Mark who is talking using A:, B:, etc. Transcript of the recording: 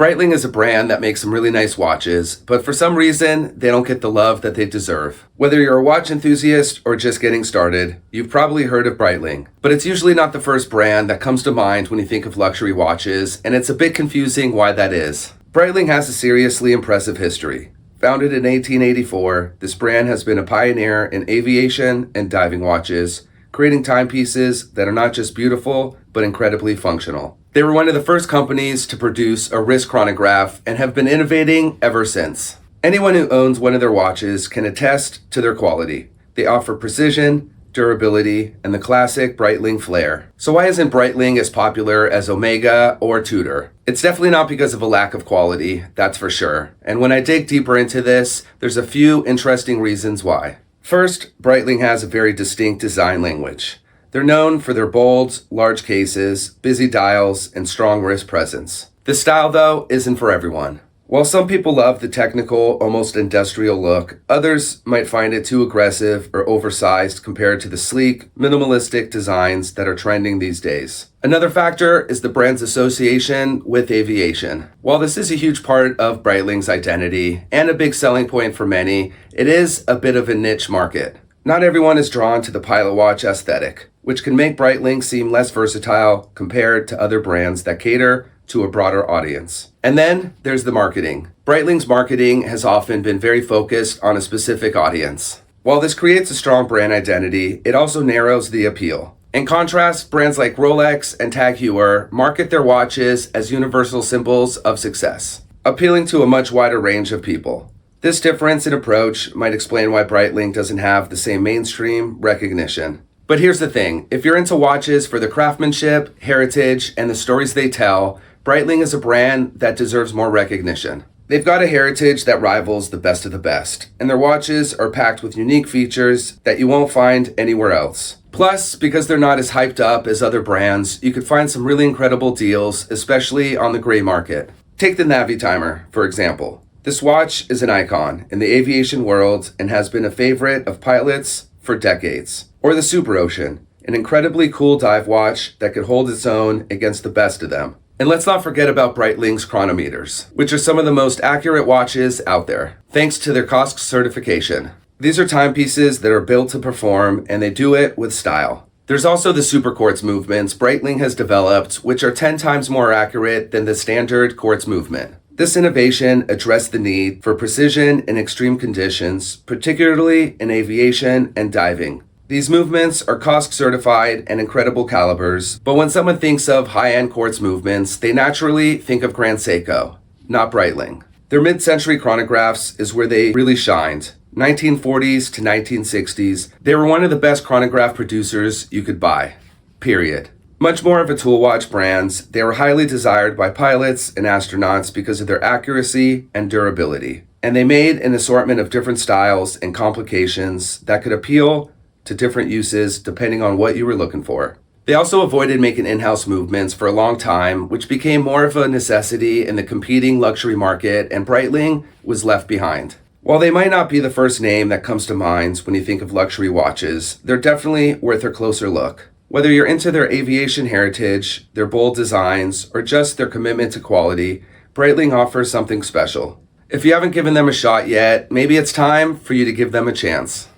A: Breitling is a brand that makes some really nice watches, but for some reason, they don't get the love that they deserve. Whether you're a watch enthusiast or just getting started, you've probably heard of Breitling. But it's usually not the first brand that comes to mind when you think of luxury watches, and it's a bit confusing why that is. Breitling has a seriously impressive history. Founded in 1884, this brand has been a pioneer in aviation and diving watches, creating timepieces that are not just beautiful, but incredibly functional. They were one of the first companies to produce a wrist chronograph and have been innovating ever since. Anyone who owns one of their watches can attest to their quality. They offer precision, durability, and the classic Breitling flair. So why isn't Breitling as popular as Omega or Tudor? It's definitely not because of a lack of quality, that's for sure. And when I dig deeper into this, there's a few interesting reasons why. First, Breitling has a very distinct design language. They're known for their bold, large cases, busy dials, and strong wrist presence. This style, though, isn't for everyone. While some people love the technical, almost industrial look, others might find it too aggressive or oversized compared to the sleek, minimalistic designs that are trending these days. Another factor is the brand's association with aviation. While this is a huge part of Breitling's identity and a big selling point for many, it is a bit of a niche market. Not everyone is drawn to the pilot watch aesthetic, which can make Breitling seem less versatile compared to other brands that cater to a broader audience. And then there's the marketing. Breitling's marketing has often been very focused on a specific audience. While this creates a strong brand identity, it also narrows the appeal. In contrast, brands like Rolex and Tag Heuer market their watches as universal symbols of success, appealing to a much wider range of people. This difference in approach might explain why Breitling doesn't have the same mainstream recognition. But here's the thing, if you're into watches for the craftsmanship, heritage, and the stories they tell, Breitling is a brand that deserves more recognition. They've got a heritage that rivals the best of the best, and their watches are packed with unique features that you won't find anywhere else. Plus, because they're not as hyped up as other brands, you could find some really incredible deals, especially on the gray market. Take the Navitimer, for example. This watch is an icon in the aviation world and has been a favorite of pilots for decades. Or the Superocean, an incredibly cool dive watch that could hold its own against the best of them. And let's not forget about Breitling's chronometers, which are some of the most accurate watches out there, thanks to their COSC certification. These are timepieces that are built to perform, and they do it with style. There's also the super quartz movements Breitling has developed, which are 10 times more accurate than the standard quartz movement. This innovation addressed the need for precision in extreme conditions, particularly in aviation and diving. These movements are COSC certified and incredible calibers, but when someone thinks of high-end quartz movements, they naturally think of Grand Seiko, not Breitling. Their mid-century chronographs is where they really shined. 1940s to 1960s, they were one of the best chronograph producers you could buy, period. Much more of a tool watch brand, they were highly desired by pilots and astronauts because of their accuracy and durability. And they made an assortment of different styles and complications that could appeal to different uses depending on what you were looking for. They also avoided making in-house movements for a long time, which became more of a necessity in the competing luxury market, and Breitling was left behind. While they might not be the first name that comes to mind when you think of luxury watches, they're definitely worth a closer look. Whether you're into their aviation heritage, their bold designs, or just their commitment to quality, Breitling offers something special. If you haven't given them a shot yet, maybe it's time for you to give them a chance.